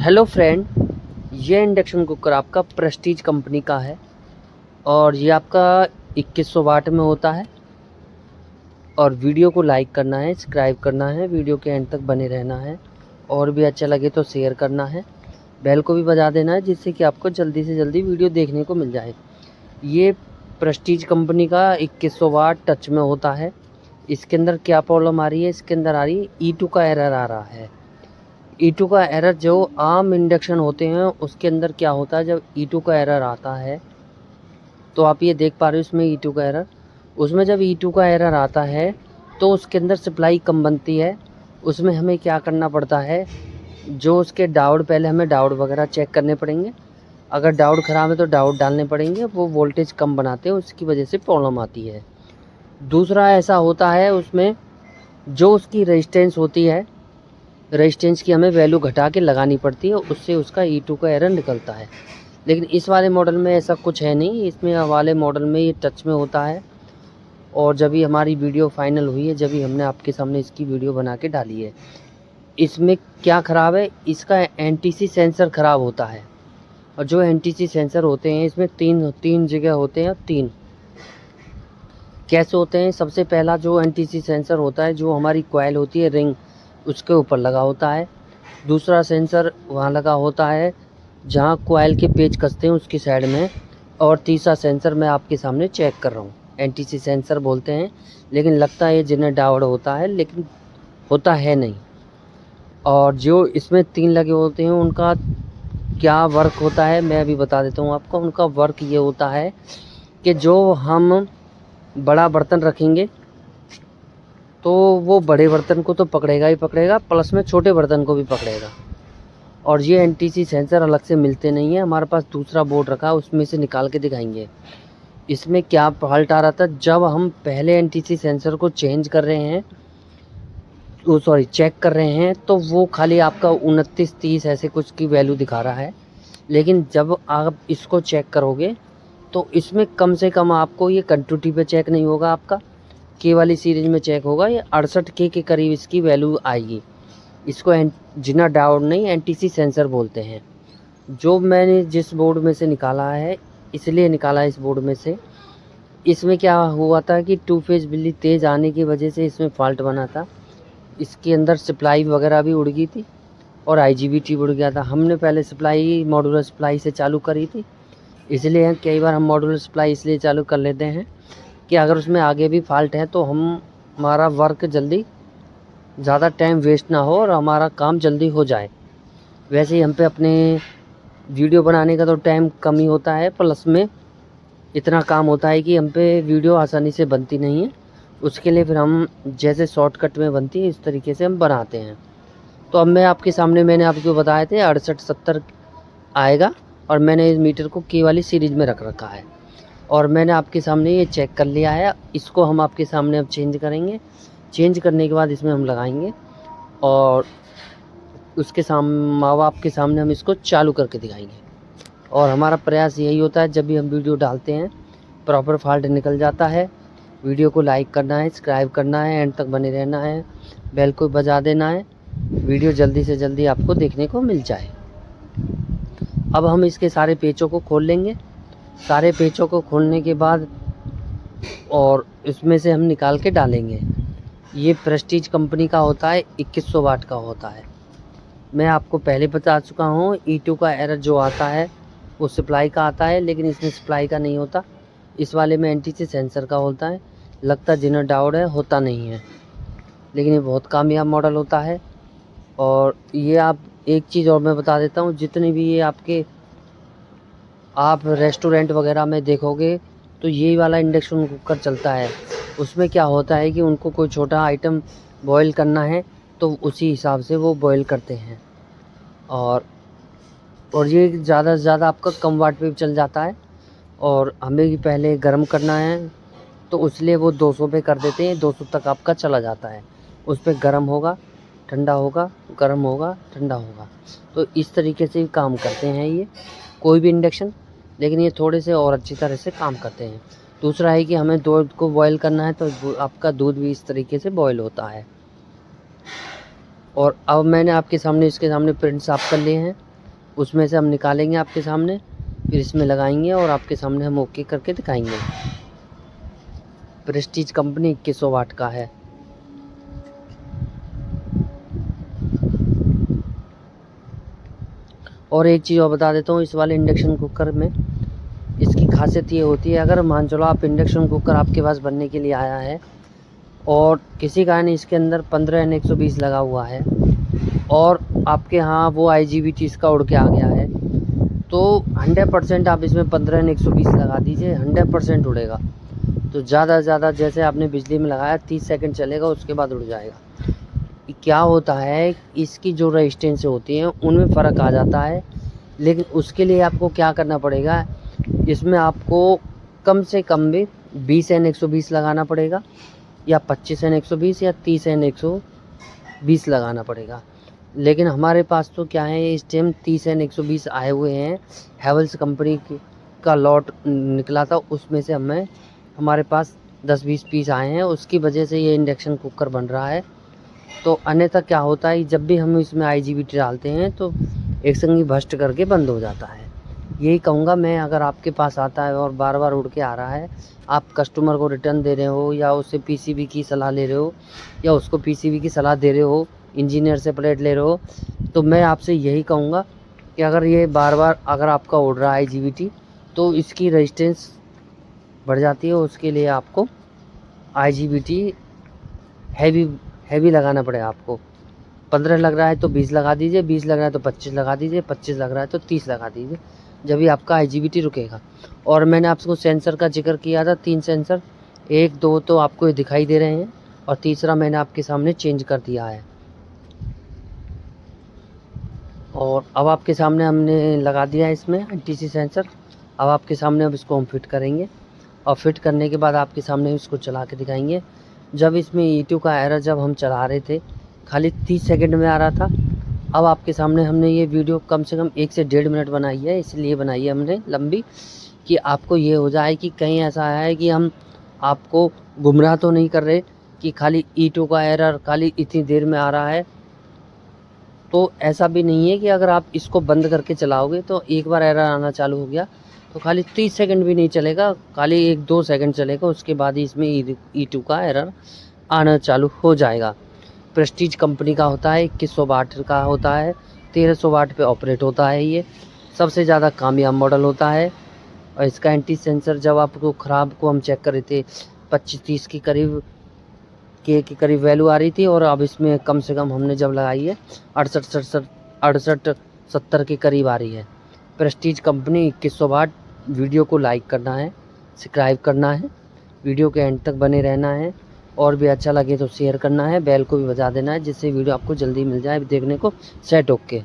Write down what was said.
Hello friend, ये induction cooker आपका Prestige company का है और ये आपका 2100 वाट में होता है। और वीडियो को लाइक करना है, सब्सक्राइब करना है, वीडियो के एंड तक बने रहना है और भी अच्छा लगे तो शेयर करना है, बेल को भी बजा देना है जिससे कि आपको जल्दी से जल्दी वीडियो देखने को मिल जाए। ये प्रेस्टीज कंपनी का 2100 वाट टच में होता है। इसके अंदर क्या प्रॉब्लम आ रही है, इसके अंदर आ रही है E2 का एरर आ रहा है। E2 का एरर जो आम इंडक्शन होते हैं उसके अंदर क्या होता है, जब E2 का एरर आता है तो आप ये देख पा रहे हो इसमें E2 का एरर, उसमें जब E2 का एरर आता है तो उसके अंदर सप्लाई कम बनती है। उसमें हमें क्या करना पड़ता है, जो उसके डायोड, पहले हमें डायोड वगैरह चेक करने पड़ेंगे। अगर डायोड ख़राब है तो डायोड डालने पड़ेंगे, वो वोल्टेज कम बनाते हैं, उसकी वजह से प्रॉब्लम आती है। दूसरा ऐसा होता है उसमें जो उसकी रेजिस्टेंस होती है, रेजिस्टेंस की हमें वैल्यू घटा के लगानी पड़ती है, उससे उसका E2 का एरर निकलता है। लेकिन इस वाले मॉडल में ऐसा कुछ है नहीं, इसमें वाले मॉडल में ये टच में होता है। और जब भी हमारी वीडियो फाइनल हुई है, जब भी हमने आपके सामने इसकी वीडियो बना के डाली है। इसमें क्या ख़राब है, इसका NTC सेंसर ख़राब होता है। और जो NTC सेंसर होते हैं इसमें तीन जगह होते हैं। तीन कैसे होते हैं, सबसे पहला जो NTC सेंसर होता है, जो हमारी कॉइल होती है रिंग, उसके ऊपर लगा होता है। दूसरा सेंसर वहाँ लगा होता है जहाँ कॉइल के पेच कसते हैं उसकी साइड में। और तीसरा सेंसर मैं आपके सामने चेक कर रहा हूँ, NTC सेंसर बोलते हैं, लेकिन लगता है ये जिन्हें डायोड होता है, लेकिन होता है नहीं। और जो इसमें तीन लगे होते हैं उनका क्या वर्क होता है मैं अभी बता देता हूँ आपको। उनका वर्क ये होता है कि जो हम बड़ा बर्तन रखेंगे तो वो बड़े बर्तन को तो पकड़ेगा ही पकड़ेगा, प्लस में छोटे बर्तन को भी पकड़ेगा। और ये NTC सेंसर अलग से मिलते नहीं है, हमारे पास दूसरा बोर्ड रखा है, उसमें से निकाल के दिखाएंगे। इसमें क्या फॉल्ट आ रहा था, जब हम पहले NTC सेंसर को चेंज कर रहे हैं, चेक कर रहे हैं, तो वो खाली आपका 29-30 ऐसे कुछ की वैल्यू दिखा रहा है। लेकिन जब आप इसको चेक करोगे तो इसमें कम से कम आपको ये कंटिन्यूटी पे चेक नहीं होगा, आपका के वाली सीरीज में चेक होगा, ये 68K के करीब इसकी वैल्यू आएगी। इसको जिना डायोड नहीं, NTC सेंसर बोलते हैं। जो मैंने जिस बोर्ड में से निकाला है, इसलिए निकाला है इस बोर्ड में से, इसमें क्या हुआ था कि 2 फेज बिजली तेज़ आने की वजह से इसमें फॉल्ट बना था। इसके अंदर सप्लाई वगैरह भी उड़ गई थी और IGBT उड़ गया था। हमने पहले सप्लाई मॉड्यूलर सप्लाई से चालू करी थी, इसलिए कई बार हम मॉड्यूलर सप्लाई इसलिए चालू कर लेते हैं कि अगर उसमें आगे भी फॉल्ट है तो हमारा वर्क जल्दी, ज़्यादा टाइम वेस्ट ना हो और हमारा काम जल्दी हो जाए। वैसे ही हम पे अपने वीडियो बनाने का तो टाइम कम ही होता है, प्लस में इतना काम होता है कि हम पे वीडियो आसानी से बनती नहीं है। उसके लिए फिर हम जैसे शॉर्टकट में बनती है इस तरीके से हम बनाते हैं। तो अब मैं आपके सामने, मैंने आपको बताए थे 68-70 आएगा और मैंने इस मीटर को के वाली सीरीज में रख रखा है और मैंने आपके सामने ये चेक कर लिया है। इसको हम आपके सामने अब चेंज करेंगे। चेंज करने के बाद इसमें हम लगाएंगे और उसके माँ बाप के सामने हम इसको चालू करके दिखाएंगे। और हमारा प्रयास यही होता है, जब भी हम वीडियो डालते हैं प्रॉपर फॉल्ट निकल जाता है। वीडियो को लाइक करना है, सब्सक्राइब करना है, एंड तक बने रहना है, बेल को बजा देना है, वीडियो जल्दी से जल्दी आपको देखने को मिल जाए। अब हम इसके सारे पेचों को खोल लेंगे। सारे पेचों को खोलने के बाद और इसमें से हम निकाल के डालेंगे। ये प्रेस्टीज कंपनी का होता है, 2100 वाट का होता है। मैं आपको पहले बता चुका हूँ, E2 का एरर जो आता है वो सप्लाई का आता है, लेकिन इसमें सप्लाई का नहीं होता। इस वाले में NTC सेंसर का होता है। लगता जिन्हें डाउट है, होता नहीं है, लेकिन ये बहुत कामयाब मॉडल होता है। और ये आप एक चीज़ और मैं बता देता हूँ, जितने भी ये आप रेस्टोरेंट वगैरह में देखोगे तो ये वाला इंडक्शन कुकर चलता है। उसमें क्या होता है कि उनको कोई छोटा आइटम बॉईल करना है तो उसी हिसाब से वो बॉईल करते हैं। और ये ज़्यादा से ज़्यादा आपका कम वाट पे चल जाता है। और हमें भी पहले गर्म करना है तो इसलिए वो 200 पे कर देते हैं, 200 तक आपका चला जाता है। उस पर गर्म होगा, ठंडा होगा, गर्म होगा, ठंडा होगा। तो इस तरीके से काम करते हैं ये कोई भी इंडक्शन, लेकिन ये थोड़े से और अच्छी तरह से काम करते हैं। दूसरा है कि हमें दूध को बॉईल करना है तो आपका दूध भी इस तरीके से बॉईल होता है। और अब मैंने आपके सामने, इसके सामने प्रिंट साफ कर लिए हैं। उसमें से हम निकालेंगे आपके सामने, फिर इसमें लगाएंगे और आपके सामने हम ओके करके दिखाएंगे। प्रेस्टीज कंपनी 2100 वाट का है। और एक चीज़ और बता देता हूँ, इस वाले इंडक्शन कुकर में इसकी खासियत ये होती है, अगर मान चलो आप इंडक्शन कुकर आपके पास बनने के लिए आया है और किसी कारण इसके अंदर 15N120 लगा हुआ है और आपके यहाँ वो IGBT इसका उड़ के आ गया है, तो 100% आप इसमें 15N120 लगा दीजिए, 100% उड़ेगा। तो ज़्यादा से ज़्यादा जैसे आपने बिजली में लगाया 30 सेकंड चलेगा, उसके बाद उड़ जाएगा। क्या होता है, इसकी जो रेजिस्टेंस होती हैं उनमें फ़र्क आ जाता है, लेकिन उसके लिए आपको क्या करना पड़ेगा, इसमें आपको कम से कम भी 20N120 लगाना पड़ेगा या 25N120 या 30N120 लगाना पड़ेगा। लेकिन हमारे पास तो क्या है, इस टाइम 30N120 आए हुए हैं, हैवेल्स कंपनी का लॉट निकला था, उसमें से हमारे पास 10-20 पीस आए हैं, उसकी वजह से ये इंडक्शन कुकर बन रहा है। तो अन्यथा क्या होता है, जब भी हम इसमें IGBT डालते हैं तो एक संगी भस्ट करके बंद हो जाता है। यही कहूँगा मैं, अगर आपके पास आता है और बार बार उड़ के आ रहा है, आप कस्टमर को रिटर्न दे रहे हो या उससे PCB की सलाह ले रहे हो या उसको PCB की सलाह दे रहे हो, इंजीनियर से प्लेट ले रहे हो, तो मैं आपसे यही कहूँगा कि अगर ये बार बार अगर आपका उड़ रहा है IGBT, तो इसकी रेजिस्टेंस बढ़ जाती है। उसके लिए आपको IGBT हैवी लगाना पड़ेगा। आपको 15 लग रहा है तो 20 लगा दीजिए, 20 लग रहा है तो 25 लगा दीजिए, 25 लग रहा है तो 30 लगा दीजिए, जब भी आपका IGBT रुकेगा। और मैंने आपको सेंसर का जिक्र किया था, 3 सेंसर, 1 2 तो आपको ये दिखाई दे रहे हैं और तीसरा मैंने आपके सामने चेंज कर दिया है। और अब आपके सामने हमने लगा दिया है इसमें ITC सेंसर। अब आपके सामने अब इसको हम फिट करेंगे और फिट करने के बाद आपके सामने इसको चला के दिखाएंगे। जब इसमें E2 का एरर जब हम चला रहे थे खाली 30 सेकंड में आ रहा था, अब आपके सामने हमने ये वीडियो कम से कम 1 से 1.5 मिनट बनाई है, इसलिए बनाई है हमने लंबी, कि आपको ये हो जाए कि कहीं ऐसा है कि हम आपको गुमराह तो नहीं कर रहे कि खाली E2 का एरर खाली इतनी देर में आ रहा है। तो ऐसा भी नहीं है कि अगर आप इसको बंद करके चलाओगे तो एक बार एरर आना चालू हो गया तो खाली 30 सेकंड भी नहीं चलेगा, खाली 1-2 सेकंड चलेगा, उसके बाद ही इसमें E2 का एरर आना चालू हो जाएगा। प्रेस्टीज कंपनी का होता है, 2100 वाट का होता है, 1300 वाट पे ऑपरेट होता है। ये सबसे ज़्यादा कामयाब मॉडल होता है। और इसका एंटी सेंसर जब आपको ख़राब को हम चेक कर रहे थे 25-30 के करीब वैल्यू आ रही थी, और अब इसमें कम से कम हमने जब लगाई है 68-70 के करीब आ रही है। प्रेस्टीज कंपनी 2100 वाट। वीडियो को लाइक करना है, सब्सक्राइब करना है, वीडियो के एंड तक बने रहना है, और भी अच्छा लगे तो शेयर करना है, बेल को भी बजा देना है, जिससे वीडियो आपको जल्दी मिल जाए देखने को। Set okay.